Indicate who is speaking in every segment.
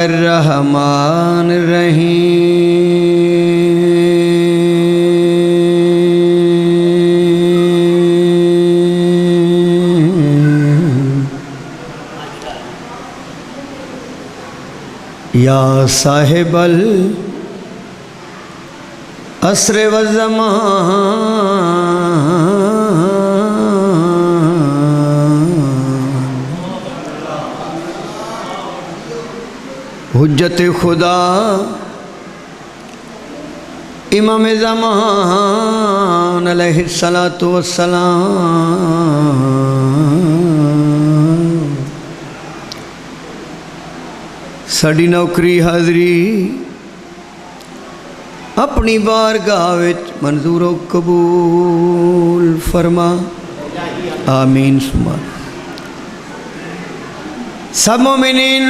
Speaker 1: الرحمن الرحیم یا صاحب العصر والزمان حجت خدا امام زمان علیہ الصلاۃ والسلام ساڈی نوکری حاضری اپنی بارگاہ وچ منظور و قبول فرما آمین سما سب مومنین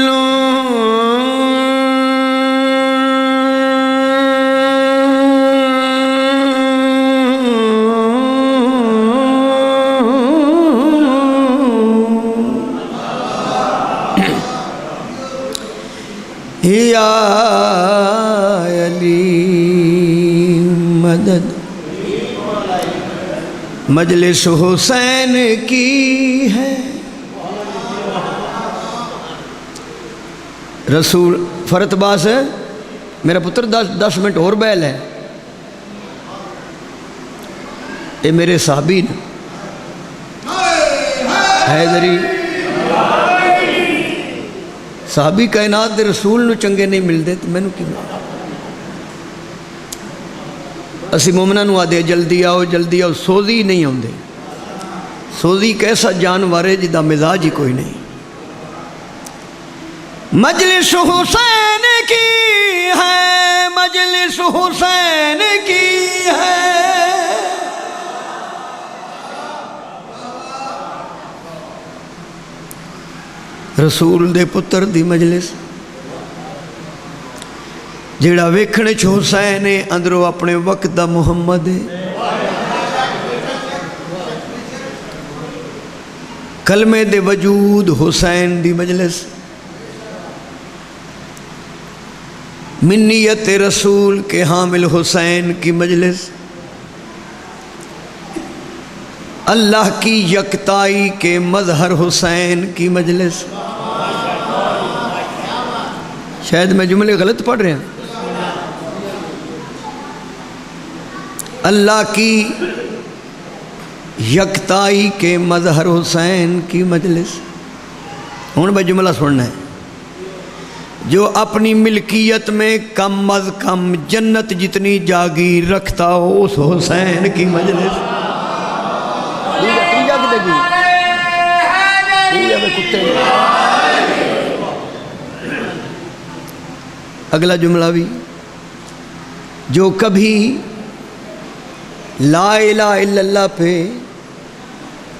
Speaker 1: یا علی مدد مجلس حسین کی ہے رسول فرت باس ہے میرا پتر 10 منٹ اور بیل ہے یہ میرے صحابی نے حیدری صحابی کائنات دے رسول نو چنگے نہیں ملتے تو میں کی اسی مومنہ نو آدھے جلدی آؤ سوزی نہیں آؤندے سوزی ایک ایسا جانور ہے جدا مزاج ہی کوئی نہیں مجلس حسین کی ہے مجلس حسین کی ہے رسول دے پتر دی مجلس جیڑا ویکھنے چ حسین ہے اندروں اپنے وقت دا محمد ہے کلمے دے وجود حسین دی مجلس منیت رسول کے حامل حسین کی مجلس اللہ کی یکتائی کے مظہر حسین کی مجلس شاید میں جملے غلط پڑھ رہے ہیں اللہ کی یکتائی کے مظہر حسین کی مجلس ہوں میں جملہ سننا ہے جو اپنی ملکیت میں کم از کم جنت جتنی جاگیر رکھتا ہو اس حسین کی مجلس اگلا جملہ بھی جو کبھی لا الہ الا اللہ پہ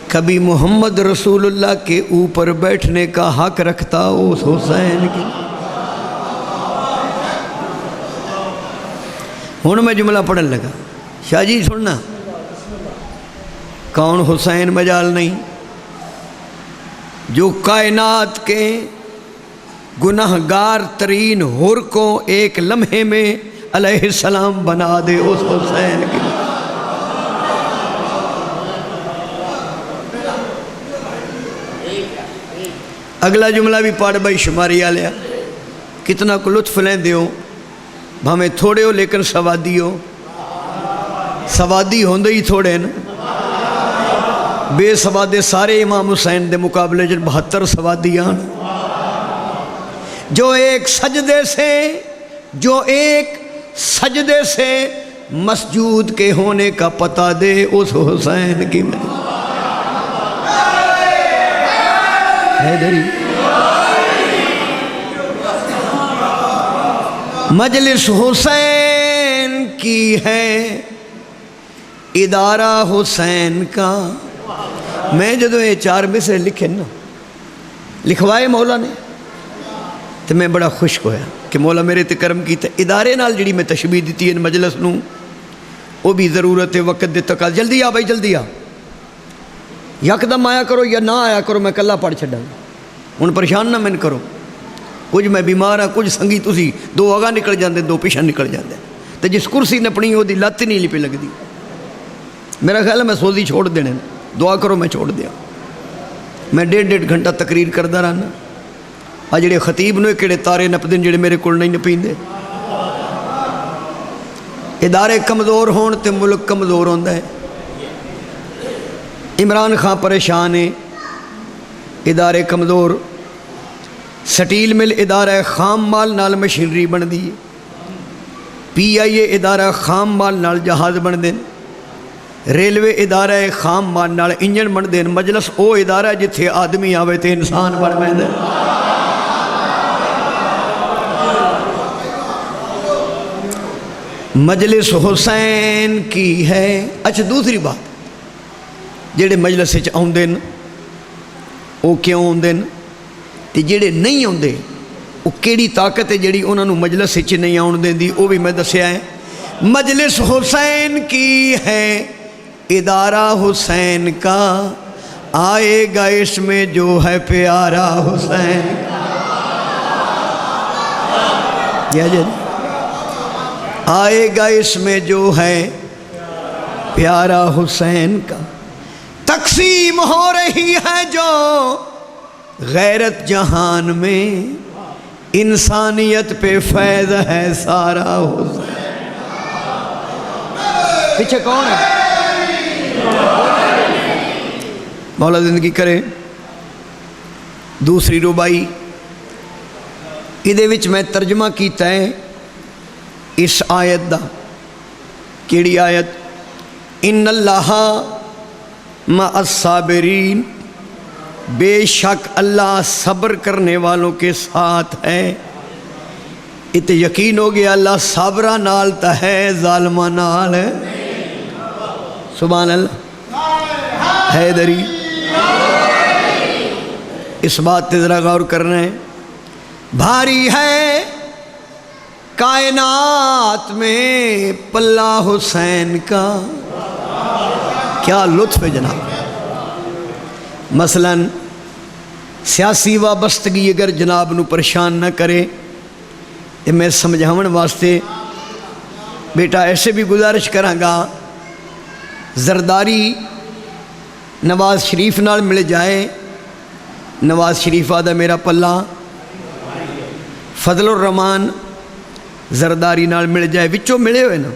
Speaker 1: کبھی محمد رسول اللہ کے اوپر بیٹھنے کا حق رکھتا ہو اس حسین کی ہوں میں جملہ پڑھن لگا شاہ جی سننا کون حسین مجال نہیں جو کائنات کے گناہگار ترین حر کو ایک لمحے میں علیہ السلام بنا دے اس حسین کی اگلا جملہ بھی پڑھ بھائی شماری آلیا کتنا کو لطف لیں دیو بھامیں تھوڑے ہو لیکن سوادی ہو سوادی ہوندے ہی تھوڑے نا بے سوادے سارے امام حسین دے مقابلے جن 72 سوادیاں جو ایک سجدے سے مسجود کے ہونے کا پتہ دے اس حسین کی مجلس حسین کی ہے ادارہ حسین کا میں جدو یہ 4 میں سے لکھے نا لکھوائے مولا نے تو میں بڑا خوش ہویا کہ مولا میرے تے کرم کی ادارے نال جڑی میں تشبیح دیتی ہے مجلس نو وہ بھی ضرورت ہے وقت دے تقاضا جلدی آ بھائی جلدی آ یکدم آیا کرو یا نہ آیا کرو میں کلا پڑھ چھڈاں ہن پریشان نہ من کرو کچھ میں بیمار ہاں، کچھ سنگی تسی دو اگاں نکل جاندے دو پیچھے نکل جاندے، تو جس کرسی نپنی وہ لت نہیں پہ لگتی. میرا خیال ہے میں سوزی چھوڑ دینے، دعا کرو میں چھوڑ دیا. میں 1.5 گھنٹہ تقریر کرتا رہنا. آ جڑے خطیب نے کہڑے تارے نپدے جڑے میرے کول نہیں نپیندے. ادارے کمزور ہون تے ملک کمزور ہوندا ہے. عمران خان پریشان ہے، ادارے کمزور. سٹیل مل ادارہ خام مال نال مشینری بن دی. PIA ادارہ خام مال نال جہاز بن دین. ریلوے ادارہ خام مال نال انجن بن دین. مجلس او ادارہ جتھے آدمی آوے تے انسان بن ویندے. مجلس حسین کی ہے. اچھا دوسری بات، جڑے مجلس وچ آوندے نے او کیوں آوندے نے تے جڑے نہیں آوندے او کیڑی طاقت ہے جڑی انہاں نوں مجلس وچ نہیں آون دیندی، او بھی میں دسیا ہے. مجلس حسین کی ہے، ادارہ حسین کا، آئے گا اس میں جو ہے پیارا حسین کا. جی آئے گا اس میں جو ہے پیارا حسین کا. تقسیم ہو رہی ہے جو غیرت جہان میں، انسانیت پہ فیض ہے سارا حسین. پیچھے کون ہے؟ مولا زندگی کرے. دوسری ربائی ادھے وچ میں ترجمہ کیتا ہے اس آیت دا. کیڑی آیت؟ ان اللہ مع الصابرین، بے شک اللہ صبر کرنے والوں کے ساتھ ہے. ات یقین ہو گیا اللہ صابرہ نال تا ہے، ظالمہ نال ہے. سبحان اللہ. حیدری اس بات تے ذرا غور کرنا ہے. بھاری ہے کائنات میں پلہ حسین کا. کیا لطف ہے جناب. مثلاً سیاسی وابستگی اگر جناب نو پریشان نہ کرے تو میں سمجھاون واسطے بیٹا ایسے بھی گزارش کراں گا، زرداری نواز شریف نال مل جائے. نواز شریف آدھا میرا پلہ. فضل الرحمان زرداری نال مل جائے، وچوں ملے ہوئے نا،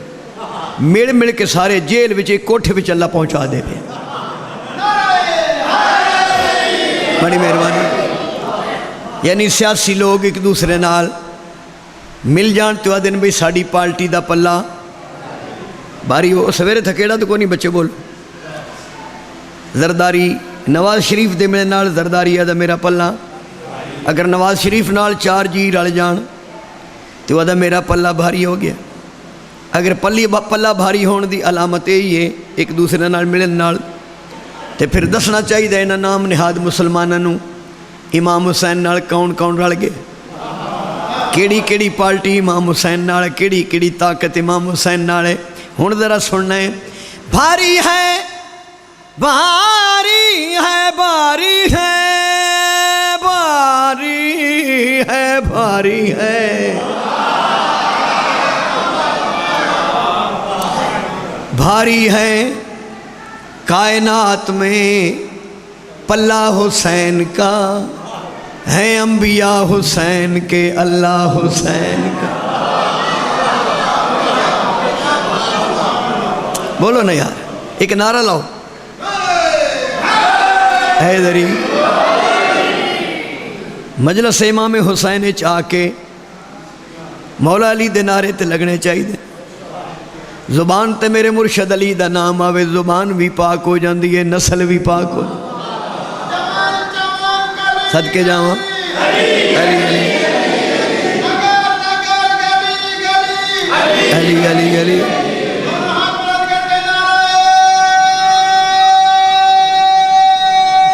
Speaker 1: مل کے سارے جیل وچ ایک کوٹھے وچ اللہ پہنچا دے پہ. بڑی مہربانی. یعنی سیاسی لوگ ایک دوسرے نال مل جان تو آدھے بھئی ساڑی پارٹی دا پلہ باری. وہ سویرے تھکیڑا تو کوئی نہیں بچے بول. زرداری نواز شریف دے میرے نال زرداری آدھا میرا پلہ. اگر نواز شریف نال 4 جی رل جان تو آدھا میرا پلہ بھاری ہو گیا. اگر پلہ بھاری ہون دی علامت یہی ہے ایک دوسرے نال ملن نال، تے پھر دسنا چاہیے انہاں نام نہاد مسلماناں نوں امام حسین نال کون کون رل گئے، کیڑی کیڑی پارٹی امام حسین نال، کیڑی کیڑی طاقت امام حسین نال ہے. ہن ذرا سننا ہے. بھاری ہے بھاری ہے بھاری ہے بھاری ہے بھاری ہے بھاری ہے کائنات میں پلہ حسین کا، ہے انبیاء حسین کے اللہ حسین کا. بولو نا یار، ایک نعرہ لاؤ. حیدری مجلس امام حسین چاہ کے مولا علی دے نعرے تے لگنے چاہیے. زبان تے میرے مرشد علی دا نام آوے، زبان بھی پاک ہو جاندی ہے، نسل بھی پاک ہو. صدقے جاواں علی علی علی علی.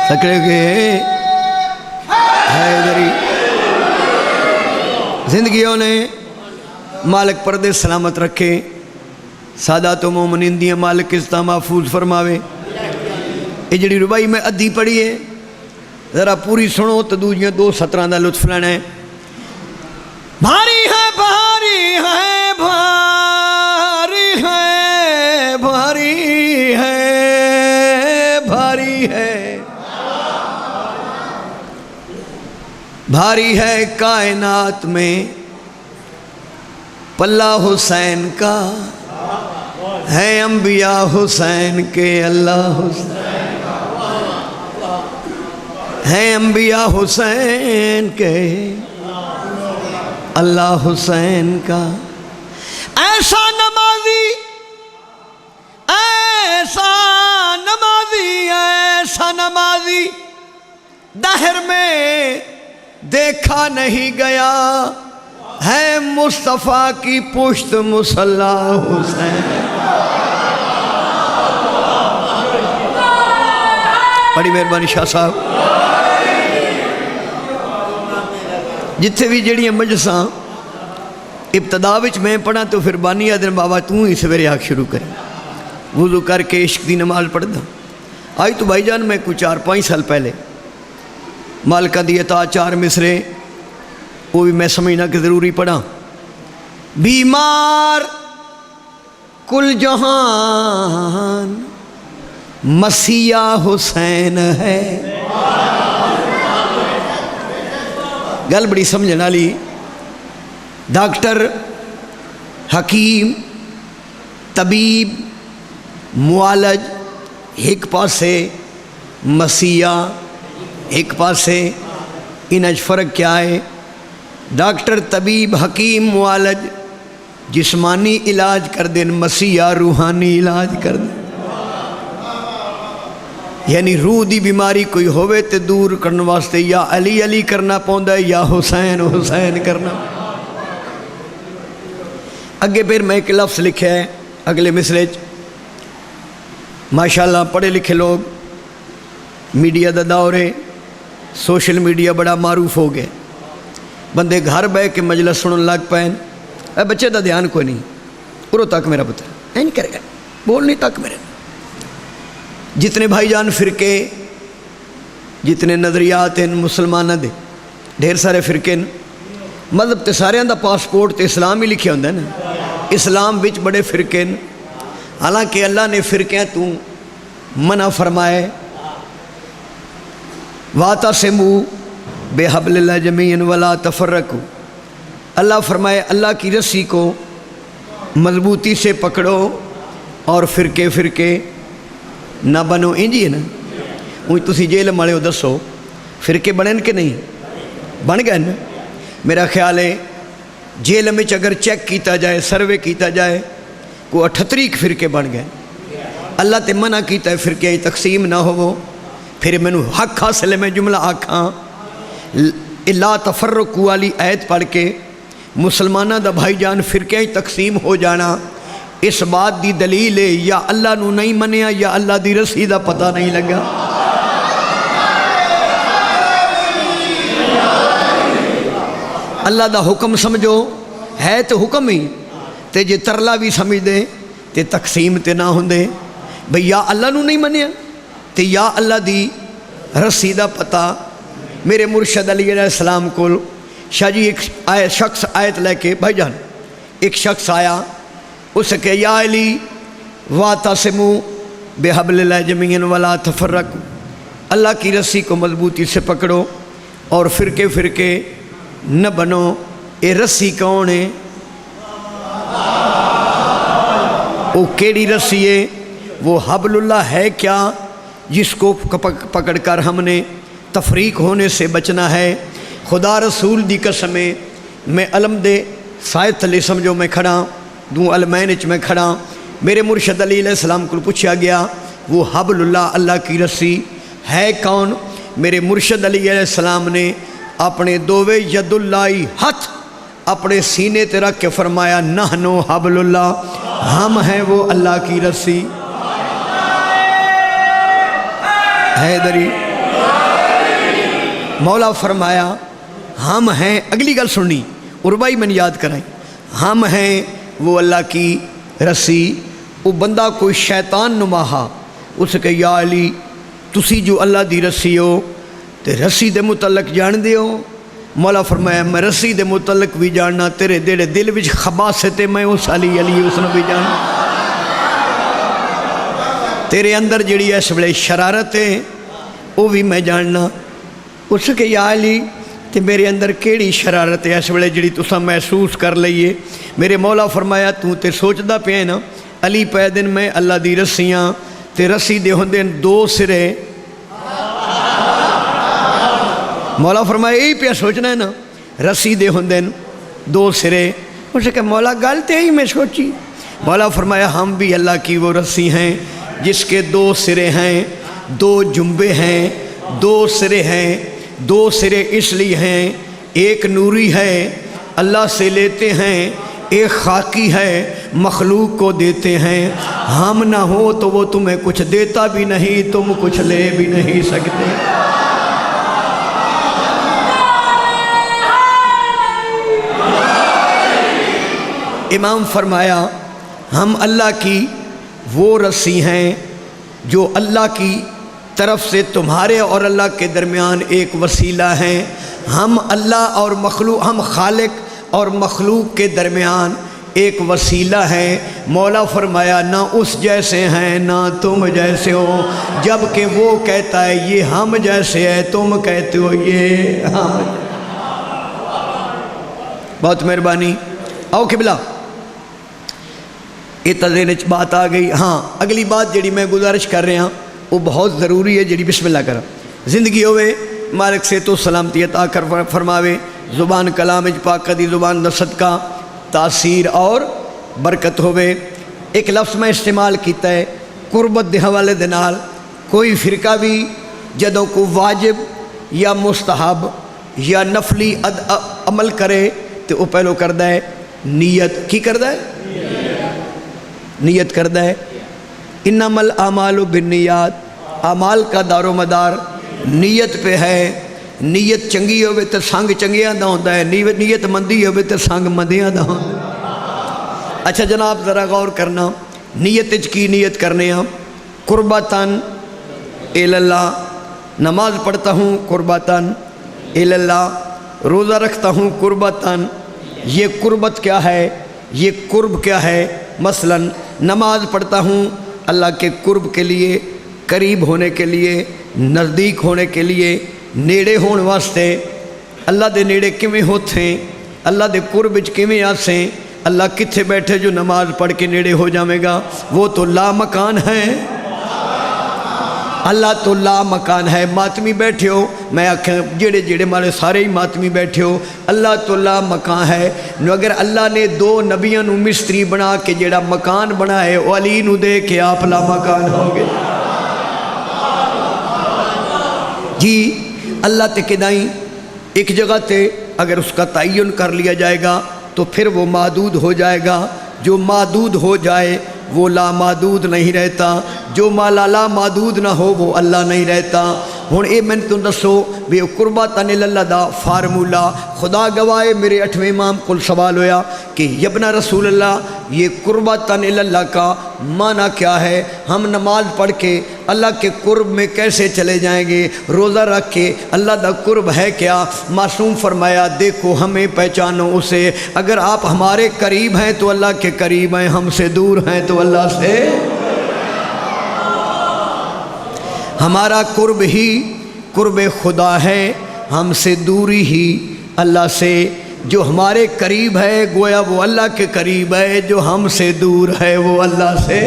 Speaker 1: سکڑے گئے حیدری. زندگیوں نے مالک پردے سلامت رکھے، سادات و مومنین دیاں مالک عزتاں محفوظ فرماوے. یہ جڑی ربائی میں ادھی پڑھی ہے ذرا پوری سنو تو دوجیاں 2 سطراں دا لطف لینا ہے. بھاری ہے کائنات میں پلہ حسین کا، ہے انبیاء حسین کے اللہ حسین، ہے انبیاء حسین کے اللہ حسین کا۔ ایسا نمازی، ایسا نمازی، ایسا نمازی دہر میں دیکھا نہیں گیا، ہے مصطفیٰ کی پشت مصلی حسین۔ بڑی مہربانی شاہ صاحب۔ جتھے بھی جڑیاں مجلساں ابتدا وچ میں پڑھا تو پھر بانی آدھن بابا توں ہی سویرے آگ شروع کریں، وضو کر کے عشق دی نماز پڑھ دا۔ آج تو بھائی جان میں کچھ 4-5 سال پہلے مالکہ دی عطا 4 مصرے وہ بھی میں سمجھنا کہ ضروری پڑھا۔ بیمار کل جہان مسیح حسین ہے۔ گل بڑی سمجھنا لی، ڈاکٹر، حکیم، طبیب، معالج ایک پاسے، مسیح ایک پاسے، انج فرق کیا ہے؟ ڈاکٹر، طبیب، حکیم، معالج جسمانی علاج کر دیں، مسیح روحانی علاج کر دیں۔ یعنی روح دی بیماری کوئی ہوئے تے دور کرنے واسطے یا علی علی کرنا پوندا ہے یا حسین حسین کرنا۔ اگے پھر میں ایک لفظ لکھا ہے اگلے مصرے چ، ماشاءاللہ پڑھے لکھے لوگ، میڈیا دا دور ہے، سوشل میڈیا بڑا معروف ہو گئے، بندے گھر بہ کے مجلس سنن لگ پین، اے بچے دا دھیان کوئی نہیں، ارو تک میرا پتر نہیں کرے گا، بول نہیں تک میرے۔ جتنے بھائی جان فرقے، جتنے نظریات ہیں مسلمانہ دے، ڈھیر سارے فرقے، مذہب تے سارے دا پاسپورٹ تے اسلام ہی لکھے ہوندے نا، اسلام وچ بڑے فرقے، حالانکہ اللہ نے فرقیاں تو منع فرمائے، وَاعْتَصِمُوا بِحَبْلِ اللَّهِ جَمِيعًا وَلَا تَفَرَّقُوا۔ اللہ فرمائے اللہ کی رسی کو مضبوطی سے پکڑو اور فرقے فرقے نہ بنو۔ انجی ہے نا، وہی تسی جیل مالے ہو دسو فرقے بنن کہ نہیں؟ بن گئے نا۔ میرا خیال ہے جیل میں اگر چیک کیتا جائے، سروے کیتا جائے، کو 38 فرقے بن گئے۔ اللہ تے منع کیتا ہے فرقے تقسیم نہ ہو۔ پھر میں نے حق حاصل ہے، میں جملہ آکھاں لا تفرقوا والی آیت پڑھ کے مسلمانہ دا بھائی جان فرقے تقسیم ہو جانا، اس بات دی دلیل ہے یا اللہ نو نہیں منیا یا اللہ دی رسی دا پتہ نہیں لگا۔ اللہ دا حکم سمجھو ہے تو حکم ہی، تے جے ترلا بھی سمجھ دے تے تقسیم تے نہ ہوندے بھئی یا اللہ نو نہیں منیا تے یا اللہ دی رسی دا پتہ۔ میرے مرشد علی علیہ السلام کو شاہ جی ایک شخص آیت لے کے، بھائی جان ایک شخص آیا، اس کہ یا علی وَاعْتَصِمُوا بِحَبْلِ اللَّهِ جَمِيعًا وَلَا تَفَرَّقُوا، اللہ کی رسی کو مضبوطی سے پکڑو اور فرقے فرقے نہ بنو۔ اے رسی کون ہے؟ وہ کیڑی رسی ہے؟ وہ حبل اللہ ہے کیا جس کو پکڑ کر ہم نے تفریق ہونے سے بچنا ہے؟ خدا رسول دی قسمیں میں علم دے سائے تلے سمجھو میں کھڑا دوں، علمین میں کھڑا۔ میرے مرشد علی علیہ السلام کو پوچھا گیا وہ حبل اللہ، اللہ کی رسی ہے کون؟ میرے مرشد علی علیہ السلام نے اپنے دووے ید اللہ ہاتھ اپنے سینے تے رکھ کے فرمایا نحنو حبل اللہ، ہم ہیں وہ اللہ کی رسی۔ حیدری مولا فرمایا ہم ہیں، اگلی گل سننی عربائی میں یاد کرائیں، ہم ہیں وہ اللہ کی رسی۔ وہ بندہ کوئی شیطان نماہا، اس کہ یا علی تسی جو اللہ دی رسی ہو تے رسی دے متعلق جان دے ہو؟ مولا فرمایا میں رسی دے متعلق بھی جاننا، تیرے دیڑے دل وچ خباثت میں اس علی اس نے بھی جان، تیرے اندر جڑی اس ویلے شرارت ہے وہ بھی میں جاننا۔ اس کہ یا علی تے میرے اندر کیڑی شرارت ہے اس ویلے جڑی تساں محسوس کر لئیے. میرے مولا فرمایا تو تے سوچدا پیا نا علی پے دن میں اللہ دی رسیاں تے رسی دے ہوندے دو سرے. مولا فرمایا یہی پیا سوچنا ہے نا رسی دے ہوندے دو سرے. اس نے کہا مولا گل تے ہی میں سوچی. مولا فرمایا ہم بھی اللہ کی وہ رسی ہیں جس کے دو سرے ہیں, دو جنبے ہیں, دو سرے ہیں. دو سرے اس لیے ہیں ایک نوری ہے اللہ سے لیتے ہیں, ایک خاکی ہے مخلوق کو دیتے ہیں. ہم نہ ہو تو وہ تمہیں کچھ دیتا بھی نہیں, تم کچھ لے بھی نہیں سکتے. امام فرمایا ہم اللہ کی وہ رسی ہیں جو اللہ کی طرف سے تمہارے اور اللہ کے درمیان ایک وسیلہ ہیں. ہم اللہ اور مخلوق, ہم خالق اور مخلوق کے درمیان ایک وسیلہ ہیں. مولا فرمایا نہ اس جیسے ہیں نہ تم جیسے ہو, جب کہ وہ کہتا ہے یہ ہم جیسے ہے, تم کہتے ہو یہ ہم. بہت مہربانی. آؤ قبلہ ذہن وچ بات آ گئی. ہاں اگلی بات جڑی میں گزارش کر رہا وہ بہت ضروری ہے جڑی بسم اللہ کرا زندگی ہوئے مالک سے تو سلامتی عطا کر فرماوے. زبان کلام پاک دی زبان دا صدقہ تاثیر اور برکت ہوئے. ایک لفظ میں استعمال کیتا ہے قربت دے حوالے دے نال. کوئی فرقہ بھی جدوں کو واجب یا مستحب یا نفلی عمل کرے تو وہ پہلو کردہ ہے نیت. کی کردہ ہے؟ نیت کردہ ہے. انما الاعمال بالنیات, اعمال کا دار و مدار نیت پہ ہے. نیت چنگی ہوئے تو سنگ چنگیاں دا ہوتا ہے, نیت مندی ہوئے تو سنگ مندیاں دا ہوتا ہے. اچھا جناب ذرا غور کرنا نیت کی نیت کرنے ہم قربتاً اللہ, نماز پڑھتا ہوں قربتاً اللہ, روزہ رکھتا ہوں قربتاً. یہ قربت کیا ہے, یہ قرب کیا ہے؟ مثلاً نماز پڑھتا ہوں اللہ کے قرب کے لیے, قریب ہونے کے لیے, نزدیک ہونے کے لیے, نیڑے ہون واسطے. اللہ دے نیڑے کیویں ہوتے ہیں, اللہ دے قرب وچ کیویں آسیں. اللہ کتھے بیٹھے جو نماز پڑھ کے نیڑے ہو جاوے گا؟ وہ تو لا مکان ہے. اللہ تو لا مکان ہے. ماتمی بیٹھے ہو, میں آکھیں جڑے جڑے مارے سارے ہی ماتمی بیٹھے ہو, اللہ تو لا مکان ہے. نو اگر اللہ نے دو نبیوں نو مستری بنا کے جڑا مکان بنا ہے وہ علی نو دے کے آپ لا مکان ہو گئے. جی اللہ تے کدائیں ایک جگہ تے اگر اس کا تعین کر لیا جائے گا تو پھر وہ معدود ہو جائے گا. جو معدود ہو جائے وہ لا معدود نہیں رہتا, جو لا معدود نہ ہو وہ اللہ نہیں رہتا. ہن اے میں تو دسو بھی قربتاً اللہ دا فارمولہ خدا گواہے میرے 8ویں امام کو سوال ہویا کہ ابن رسول اللہ یہ قربتاً اللہ کا معنی کیا ہے؟ ہم نماز پڑھ کے اللہ کے قرب میں کیسے چلے جائیں گے؟ روزہ رکھ کے اللہ دا قرب ہے کیا؟ معصوم فرمایا دیکھو ہمیں پہچانو اسے. اگر آپ ہمارے قریب ہیں تو اللہ کے قریب ہیں, ہم سے دور ہیں تو اللہ سے. ہمارا قرب ہی قرب خدا ہے, ہم سے دوری ہی اللہ سے. جو ہمارے قریب ہے گویا وہ اللہ کے قریب ہے, جو ہم سے دور ہے وہ اللہ سے.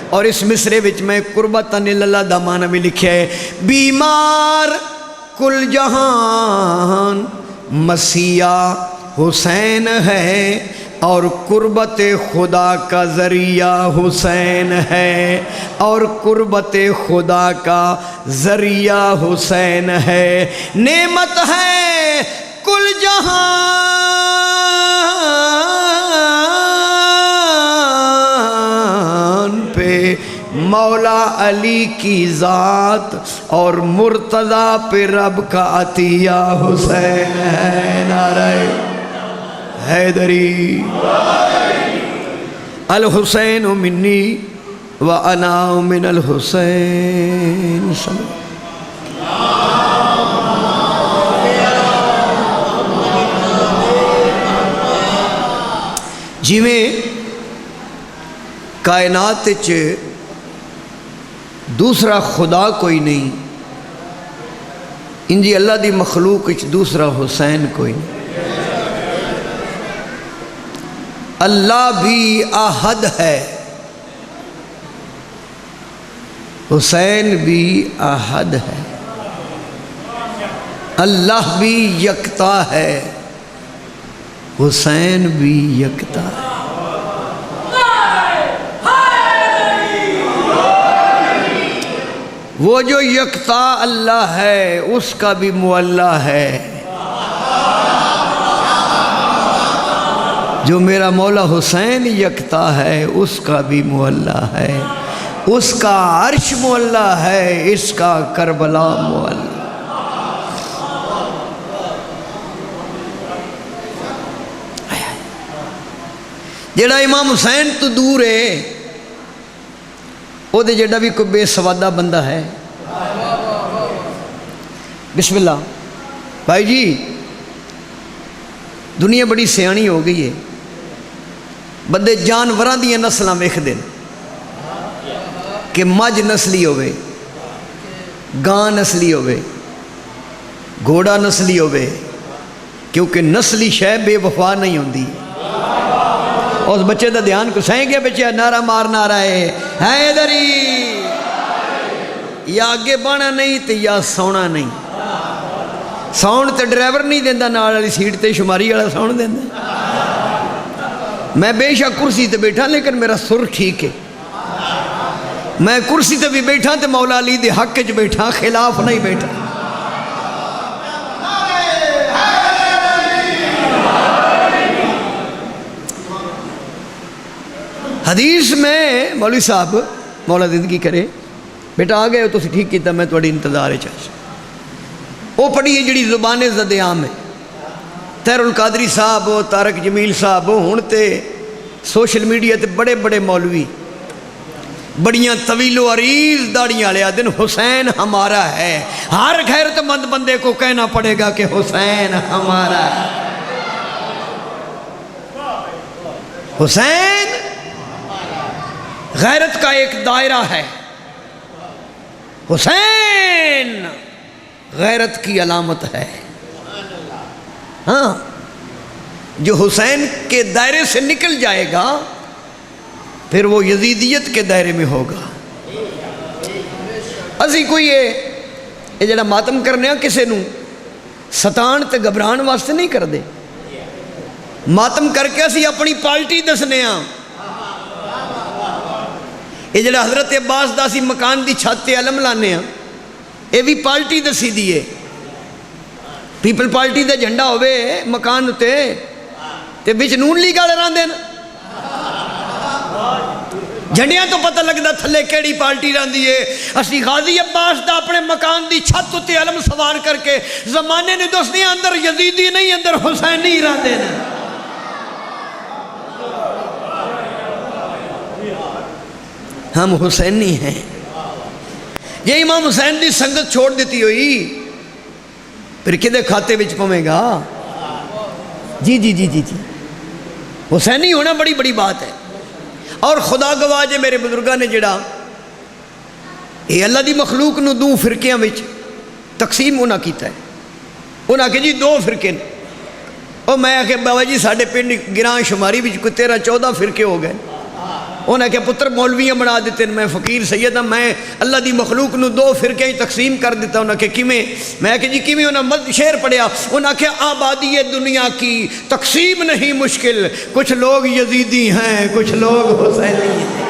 Speaker 1: اور اس مصرے وچ میں قربتاً اللہ دا معنی بھی لکھیا ہے, بیمار کل جہان مسیح حسین ہے اور قربت خدا کا ذریعہ حسین ہے, اور قربت خدا کا ذریعہ حسین ہے. نعمت ہے کل جہان پہ مولا علی کی ذات, اور مرتضیٰ پہ رب کا عطیہ حسین ہے. نعرہ حیدری. الحسین منی وانا من الحسین. جویں کائنات دوسرا خدا کوئی نہیں, انجی اللہ دی مخلوق وچ دوسرا حسین کوئی نہیں۔ اللہ بھی احد ہے، حسین بھی احد ہے، اللہ بھی یکتا ہے، حسین بھی یکتا ہے۔ وہ جو یکتا اللہ ہے اس کا بھی مولا ہے، جو میرا مولا حسین یکتا ہے اس کا بھی مولا ہے، اس کا عرش مولا ہے، اس کا کربلا مولا۔ جڑا امام حسین تو دور ہے وہ دے جڑا بھی کوئی بے سوادہ بندہ ہے، بسم اللہ بھائی جی، دنیا بڑی سیانی ہو گئی ہے، بندے جانوراں دیاں نسلاں ویکھدے نے کہ مجھ نسلی ہوئے، گاں نسلی ہوئے، گھوڑا نسلی ہوئے، کیونکہ نسلی شے بے وفا نہیں ہوندی۔ اس بچے دا دھیان کو سہیں گے بچے نعرہ مارنا رہا ہے حیدری، یا آگے بانا نہیں تے یا سونا نہیں، ساؤنڈ تے ڈرائیور نہیں دیندہ نال والی سیٹ تے شماری والا ساؤنڈ دیندہ۔ میں بے شک کرسی تے بیٹھا لیکن میرا سر ٹھیک ہے، میں کرسی تے بھی بیٹھا تے مولا علی دے حق وچ بیٹھا، خلاف نہیں بیٹھا۔ حدیث میں مولوی صاحب مولا زندگی کرے بیٹا آ گئے ہو تو ٹھیک کیتا، میں تھوڑی انتظار چاہیے۔ وہ پڑھی ہے جڑی زبان زد عام ہے، طاہر القادری صاحب، طارق جمیل صاحب، ہن تے سوشل میڈیا تے بڑے بڑے مولوی بڑیاں طویل و عریض داڑیاں والے دن حسین ہمارا ہے، ہر غیرت مند بندے کو کہنا پڑے گا کہ حسین ہمارا ہے۔ حسین غیرت کا ایک دائرہ ہے، حسین غیرت کی علامت ہے۔ ہاں جو حسین کے دائرے سے نکل جائے گا پھر وہ یزیدیت کے دائرے میں ہوگا۔ اسی کوئی یہ جڑا ماتم کرنے کسے نو ستان تے گھبران واسطے نہیں کر دے، ماتم کر کے اسی اپنی پارٹی دسنے ہاں۔ یہ جڑا حضرت عباس دا سی مکان دی چھت تے علم لانے ہاں، یہ بھی پارٹی دسی دیئے، پیپل پارٹی دا جھنڈا ہوئے مکان تے بچ نون لیگ والے راندے نا، جھنڈیاں تو پتہ لگدا تھلے کیڑی پارٹی راندی ہے۔ اسی غازی عباس دا اپنے مکان دی چھت تے علم سوار کر کے زمانے نے دسنے اندر یزیدی نہیں، اندر حسینی راندے نا۔ ہم حسینی ہیں۔ یہ امام حسین دی سنگت چھوڑ دیتی ہوئی پھر کدے کھاتے وچ پویں گا؟ جی جی جی جی جی حسینی ہونا بڑی بڑی بات ہے۔ اور خدا گواہ جے میرے بزرگاں نے جڑا یہ اللہ دی مخلوق نو دو فرقیاں وچ تقسیم ہونا کیتا ہے، انہاں کہ جی دو فرقے نے، اور میں کہ بابا جی ساڑھے پنڈ گران شماری وچ کوئی 13-14 فرقے ہو گئے، انہیں کہ پتر مولویاں بنا دیتے ہیں، میں فقیر سید ہوں، میں اللہ دی مخلوق نو دو فرقے ہی تقسیم کر دیتا، انہیں کہ کیویں؟ میں کہ جی کیویں؟ انہیں شعر پڑھیا، انہیں کہ آبادی دنیا کی تقسیم نہیں مشکل، کچھ لوگ یزیدی ہیں کچھ لوگ حسینی ہیں۔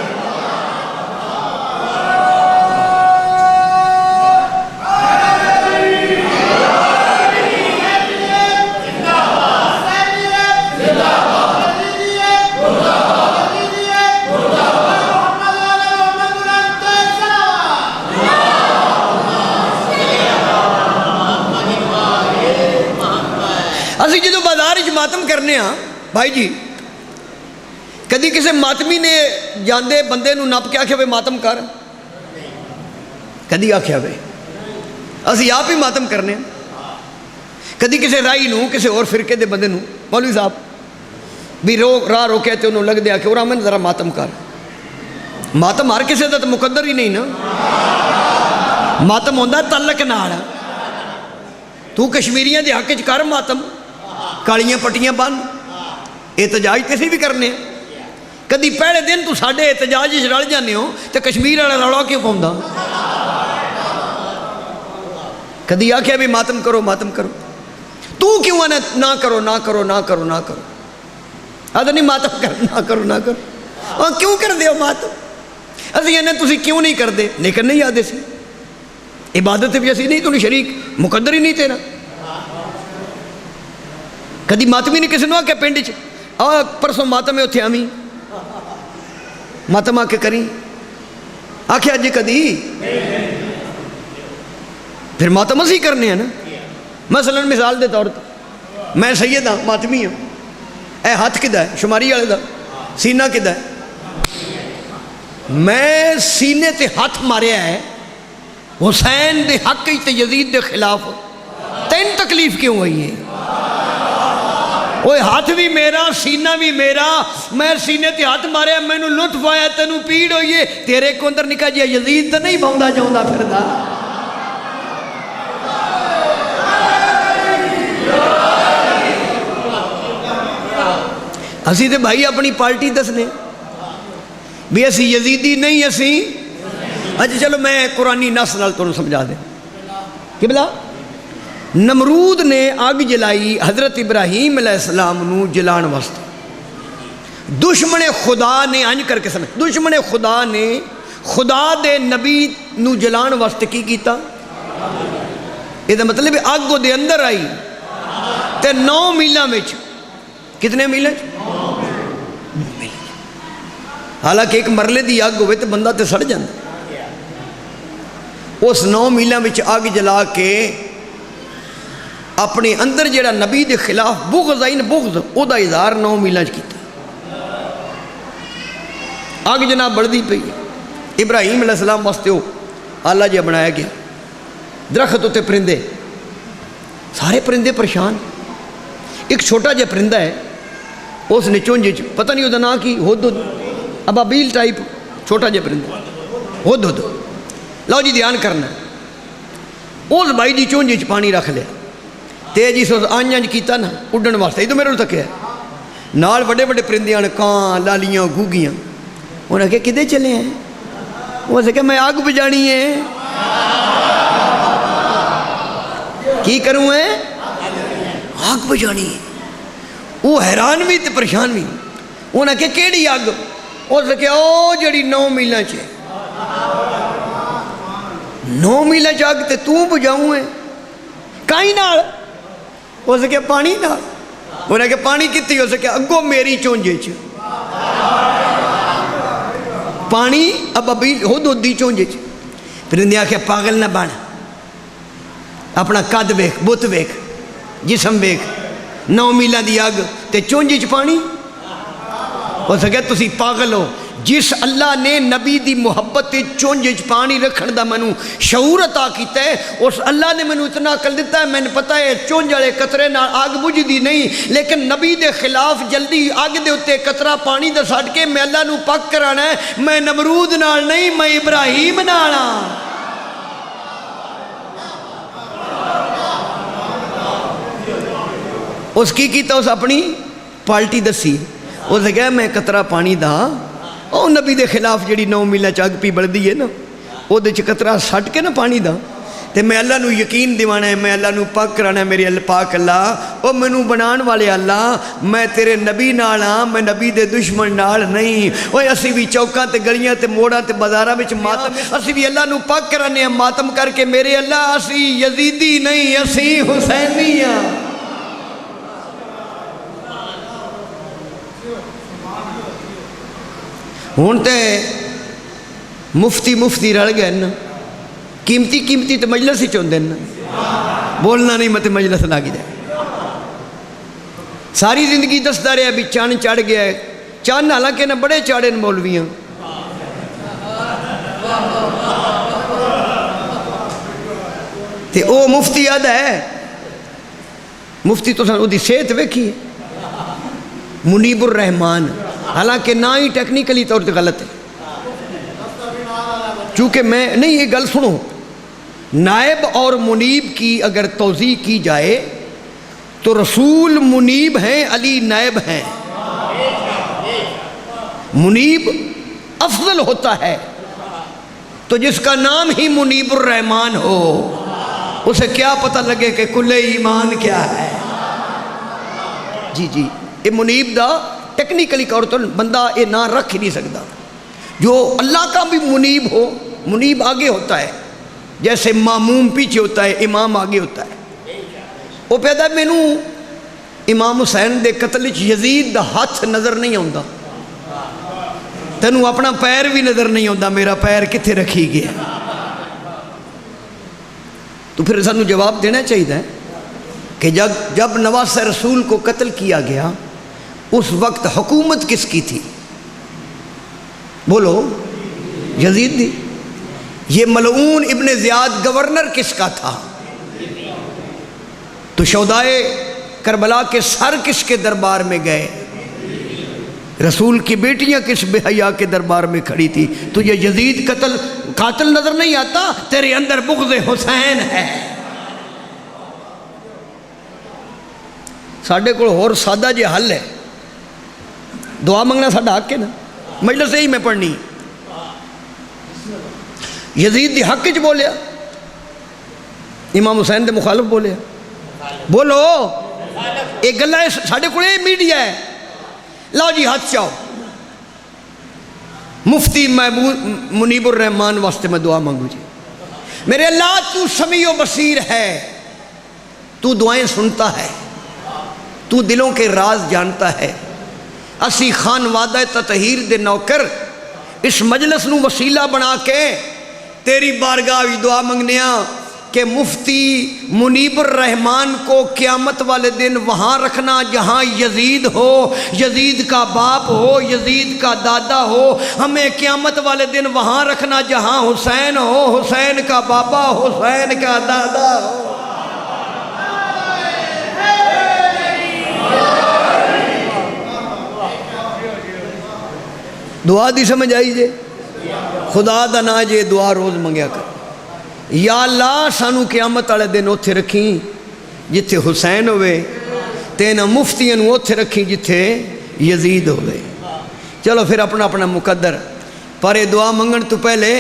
Speaker 1: اسی جدو بازار ماتم کرنے ہاں بھائی جی، کدی کسی ماتمی نے جاندے بندے نو نپ کے آکھیا وے ماتم کر؟ کدی آکھیا وے؟ اسی آپ ہی ماتم کرنے ہاں۔ کدی کسی رائی نو کسی اور فرقے دے بندے نو مولوی صاحب بھی راہ روکے تے انہوں لگ دیا کہ اور میں ذرا ماتم کر۔ ماتم ہر کسی دا تو مقدر ہی نہیں نا، ماتم ہوندہ تعلق نال، تو کشمیریاں دے حق چ کر ماتم، کالیاں پٹیاں بن، احتجاج تے اسی بھی کرنے، کدی پہلے دن تو ساڈے احتجاج وچ رل جانے ہو تے کشمیر والا رولا کیوں پاؤندا؟ کدی آکھیا بھی ماتم کرو ماتم کرو، تو کیوں آنا نہ کرو نہ کرو نہ کرو نہ کرو؟ آدھا نہیں ماتم کر نہ کرو نہ کرو، اور کیوں کر دے ہو ماتم؟ اسی انہیں تسی کیوں نہیں کر دے؟ لیکن نہیں آدھے سی عبادت بھی اسی نہیں، تو نہیں شریک، مقدر ہی نہیں تیرا۔ کدی ماتم ہی نہیں کسی نے آ کے پنڈ چ آ پرسوں ماتم ہے اتنے آمی ماتم آ کے کریں، آخیا جی کدی؟ پھر ماتم اسی کرنے ہیں نا۔ مثلا مثال دے طور پر میں سید ہاں، ماتمی ہوں، اے ہاتھ کدھا ہے؟ شماری والے دا سینہ کدھا ہے؟ میں سینے تے ہاتھ ماریا ہے حسین دے حق تے یزید دے خلاف، تین تکلیف کیوں ہوئی ہے؟ وہ ہاتھ بھی میرا سینہ بھی میرا، میں سینے تے ہاتھ ماریا، میں نو لطف آیا، تینو پیڑ ہوئی ہے، تیرے کو اندر نکا جی یزید تے نہیں بوندا جاؤندا پھردا۔ اسی تے بھائی اپنی پارٹی دسنے بھی اسی یزیدی نہیں، اسی اچھا چلو میں قرآنی نص نال تمہیں سمجھا دیں کہ بلا نمرود نے اگ جلائی حضرت ابراہیم علیہ السلام نو جلان واسطے، دشمن خدا نے انج کر کے سمجھ، دشمن خدا نے خدا دے نبی نو جلان واسطے کی کیتا؟ یہ مطلب اگ دے اندر آئی تے 9 میلاں وچ، کتنے میلاں؟ حالانکہ ایک مرلے دی اگ ہوئے تو بندہ تے سڑ جاندہ، اس 9 میلاں وچ اگ جلا کے اپنے اندر جڑا نبی دے خلاف بغض آئی نا، بغض او دا اظہار 9 میلاں وچ کیتا۔ اگ جناب بڑھدی پئی، ابراہیم علیہ السلام واسطے ہو آلہ جہاں بنایا گیا، درخت ہوتے پرندے، سارے پرندے پریشان، ایک چھوٹا جہا پرندہ ہے اس نے چونج پتہ نہیں ہوتا نا کی ہدہد، ابابیل ٹائپ چھوٹا جہا پرندہ ہدہد، لو جی دھیان کرنا، اس بھائی دی چونج پانی رکھ لیا، تے جس آنج کیتا نا اڈن واسطے، یہ تو میرے تکیا ہے، نال بڑے بڑے پرندیاں نے، کان، لالیاں، گوگیاں، انہوں نے کہا کدھے چلے ہیں؟ وہ سے کہا میں آگ بجانی ہے، کی کروں ہے؟ آگ بجانی ہے۔ وہ حیران بھی تے پریشان بھی، انہوں نے کہا کیڑی آگ؟ وہ سے کہا او جڑی 9 میلاں چے، 9 میلاں چ آگ تے تو بجاؤں ہے کائیں نال؟ وہ سے کہا پانی نال۔ انہوں نے کہا پانی کتی؟ ہو سکے اگو میری چونجے چ پانی، اب ابھی ہدہد دی چونجے چ۔ پرندے آکھیا پاگل نہ بن، اپنا قد ویکھ، بت ویکھ، جسم ویکھ، 9 میلاں دی اگ تے چونجے چ پانی؟ ہو سکے تسی پاگل ہو، جس اللہ نے نبی دی محبت چونجے چ پانی رکھن دا منو شعور عطا کیتا ہے، اس اللہ نے منو اتنا عقل دیتا ہے، میں نے پتہ ہے چونج والے قطرے نال آگ بجھدی نہیں، لیکن نبی دے خلاف جلدی آگ دے اتے قطرہ پانی دا سٹ کے میں اللہ نو پاک کرانا ہے، میں نمرود نال نہیں، میں ابراہیم نال ہاں۔ اس کی کیتا اس اپنی پالٹی دسی، اس نے کہا میں قطرہ پانی دا او نبی دے خلاف جڑی 9 میلاں چ اگ پی بلدی ہے نا، او دے چ قطرہ سٹ کے نا پانی دا، تے میں اللہ نو یقین دیوانا ہے، میں اللہ نو پاک کرانا ہے، میرے اللہ پاک اللہ، او منو بنان والے اللہ، میں تیرے نبی نال ہاں، میں نبی دے دشمن نال نہیں۔ اوے اسی بھی چوکاں تے گلیاں تے موڑاں تے بازاراں وچ ماتم، اسی بھی اللہ نو پاک کرانے ہیں ماتم کر کے، میرے اللہ اسی یزیدی نہیں، اسی حسینی ہاں۔ ہون تے مفتی رل گئے نا، قیمتی تو مجلس ہی چاہتے نا، بولنا نہیں مت مجلس لگ جائے، ساری زندگی دستا رہا بھی چن چڑھ گیا ہے، چن حالانکہ نہ بڑے چاڑے مولویاں، تے او مفتی یاد ہے، مفتی تو سن دی صحت ویکھی منیب الرحمان، حالانکہ نہ ہی ٹیکنیکلی طور پہ غلط ہے، چونکہ میں نہیں، یہ گل سنو، نائب اور منیب کی اگر توضیح کی جائے تو رسول منیب ہیں، علی نائب ہیں۔ منیب افضل ہوتا ہے، تو جس کا نام ہی منیب الرحمن ہو اسے کیا پتہ لگے کہ کل ایمان کیا ہے۔ جی یہ منیب دا ٹیکنیکلی طور تو بندہ یہ نہ رکھ ہی نہیں سکتا۔ جو اللہ کا بھی منیب ہو، منیب آگے ہوتا ہے، جیسے ماموم پیچھے ہوتا ہے، امام آگے ہوتا ہے۔ وہ پیدا مینو امام حسین دے قتل یزید دا ہاتھ نظر نہیں آتا، تینوں اپنا پیر بھی نظر نہیں آتا، میرا پیر کتنے رکھی گیا۔ تو پھر سانوں جواب دینا چاہیے کہ جب نواسہ رسول کو قتل کیا گیا اس وقت حکومت کس کی تھی؟ بولو، یزید دی۔ یہ ملعون ابن زیاد گورنر کس کا تھا؟ تو شہدائے کربلا کے سر کس کے دربار میں گئے؟ رسول کی بیٹیاں کس بے حیا کے دربار میں کھڑی تھی؟ تجھے یزید قاتل نظر نہیں آتا؟ تیرے اندر بغض حسین ہے۔ ساڈے کو اور سادہ جے حل ہے، دعا منگنا ساڈا حق ہے نا، مجلس ہی میں پڑھنی۔ یزید دی حق چ بولیا، امام حسین دے مخالف بولیا، بولو یہ گلا ساڈے کو میڈیا ہے۔ لاؤ جی ہاتھ چاہو، مفتی منیب الرحمان واسطے میں دعا مانگو جی۔ میرے اللہ تو سمیع و بصیر ہے، تو دعائیں سنتا ہے، تو دلوں کے راز جانتا ہے۔ اسی خان وعدہ تطہیر دے نوکر اس مجلس نو وسیلہ بنا کے تیری بارگاہ بھی دعا منگنیاں کہ مفتی منیب الرحمان کو قیامت والے دن وہاں رکھنا جہاں یزید ہو، یزید کا باپ ہو، یزید کا دادا ہو۔ ہمیں قیامت والے دن وہاں رکھنا جہاں حسین ہو، حسین کا بابا، حسین کا دادا ہو۔ دعا دی سمجھ آئی جے؟ خدا دا نا جے دعا روز منگیا کر، یا اللہ سانو قیامت والے دن اوتھے رکھیں جتھے حسین ہوئے، تینا مفتیاں نو اوتھے رکھیں جتھے یزید ہوئے۔ چلو پھر اپنا اپنا مقدر، پر اے دعا منگن تو پہلے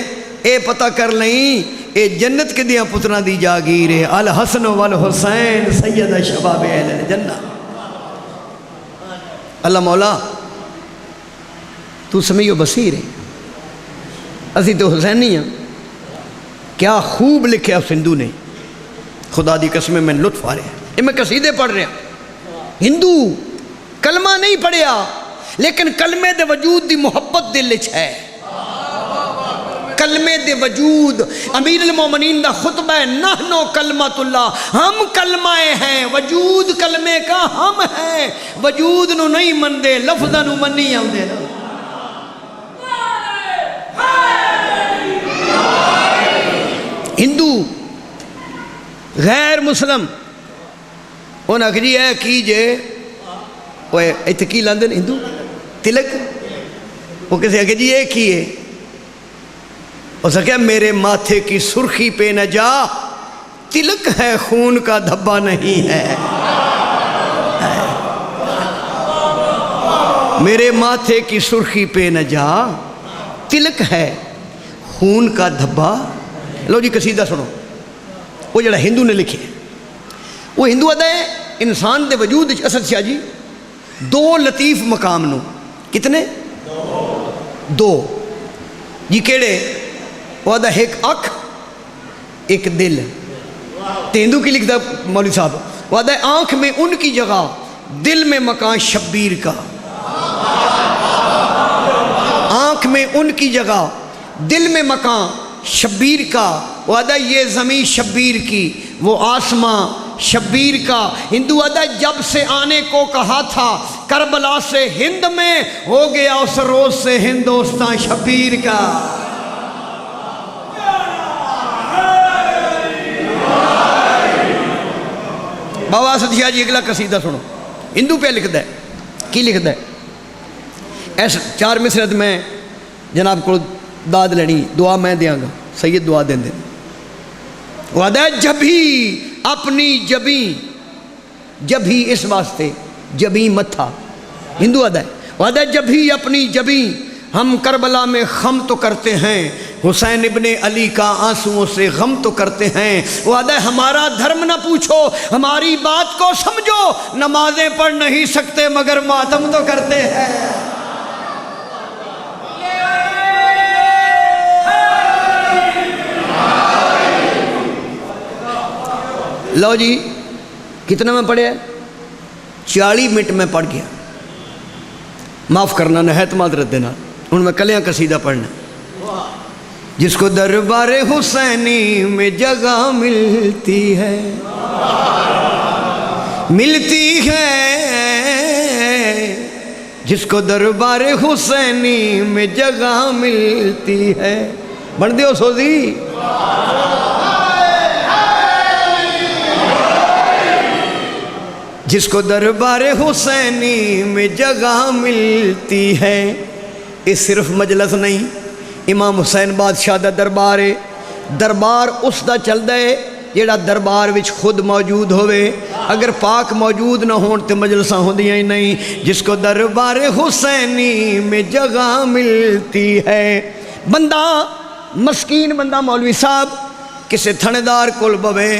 Speaker 1: اے پتہ کر لیں اے جنت کے دیاں پتران دی جاگیر ہے۔ الحسن والحسین سید شباب اہل الجنہ۔ اللہ مولا تو سمیع و بصیر ہے، اسی تو حسینی ہیں۔ کیا خوب لکھے اس ہندو نے، خدا دی قسم میں لطف آ رہے ہیں۔ یہ میں قصیدے پڑھ رہا ہوں، ہندو کلمہ نہیں پڑھیا لیکن کلمے دے وجود دی محبت دل وچ ہے۔ کلمے دے وجود، امیر المومنین دا خطبہ ہے، نحنو کلمۃ اللہ، ہم کلمہ ہیں، وجود کلمے کا ہم ہیں۔ وجود نو نہیں مندے، لفظاں نو منی آندے نا۔ ہندو غیر مسلم انہاں آکھیا جی اے کی جے، وہ ایتھے کی لاندے ہندو تلک، وہ کسے آکھیا جی اے کی ہے، اس نے کہا میرے ماتھے کی سرخی پہ نہ جا، تلک ہے خون کا دھبا نہیں ہے۔ میرے ماتھے کی سرخی پہ نہ جا، تلک ہے خون کا دھبا۔ لو جی قصیدہ سنو، وہ جڑا ہندو نے لکھے، وہ ہندو آدھا ہے انسان دے وجود اسد شاہ جی دو لطیف مقام نو، کتنے؟ دو جی کیڑے؟ وہ آدھا ایک اکھ ایک دل۔ تو ہندو کی لکھتا مولوی صاحب، وہ آدھا ہے آنکھ میں ان کی جگہ، دل میں مکان شبیر کا۔ آنکھ میں ان کی جگہ، دل میں مکان شبیر کا۔ وہ آدھا یہ زمین شبیر کی، وہ آسمان شبیر کا۔ ہندو آدھا جب سے آنے کو کہا تھا کربلا سے ہند میں، ہو گیا اس روز سے ہندوستان شبیر کا۔ بابا اسد شاہ جی اگلا قصیدہ سنو، ہندو پہ لکھتا ہے، کی لکھتا ہے؟ ایسا 4 مصرعت میں جناب کو داد لینی، دعا میں دیاں گا، سید دعا دیں دیں۔ وعدہ جبھی اپنی جبیں، جبھی اس واسطے جبیں متھا ہندو وعدہ ہے، وعدہ جبھی اپنی جبیں ہم کربلا میں خم تو کرتے ہیں، حسین ابن علی کا آنسوؤں سے غم تو کرتے ہیں، وعدہ ہمارا دھرم نہ پوچھو ہماری بات کو سمجھو، نمازیں پڑھ نہیں سکتے مگر ماتم تو کرتے ہیں۔ لو جی کتنا میں پڑھے 40 منٹ میں پڑھ گیا، معاف کرنا نہایت معذرت دینا، ان میں کلیاں قصیدہ پڑھنا۔ جس کو دربار حسینی میں جگہ ملتی ہے، ملتی ہے، جس کو دربار حسینی میں جگہ ملتی ہے، بن دیو سوزی، جس کو دربار حسینی میں جگہ ملتی ہے۔ یہ صرف مجلس نہیں، امام حسین بادشاہ دا دربار ہے، دربار اس دا چلدا ہے جیڑا دربار وچ خود موجود ہوئے، اگر پاک موجود نہ ہون تے مجلساں ہوندیاں ہی نہیں۔ جس کو دربار حسینی میں جگہ ملتی ہے، بندہ مسکین بندہ مولوی صاحب کسے تھندار کول بوے،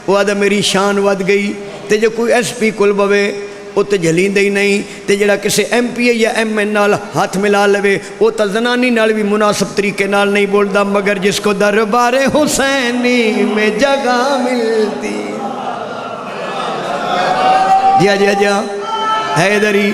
Speaker 1: وہ آدھا میری شان ود گئی، تے جو کوئی ایس پی کول بوے وہ تے جھلیندے ہی نہیں، تے جڑا کسے ایم پی اے یا ایم این نال ہاتھ ملا لوے وہ تا زنانی نال بھی مناسب طریقے نال نہیں بولدا، مگر جس کو دربار حسینی میں جگہ ملتی، جی جی جی حیدری،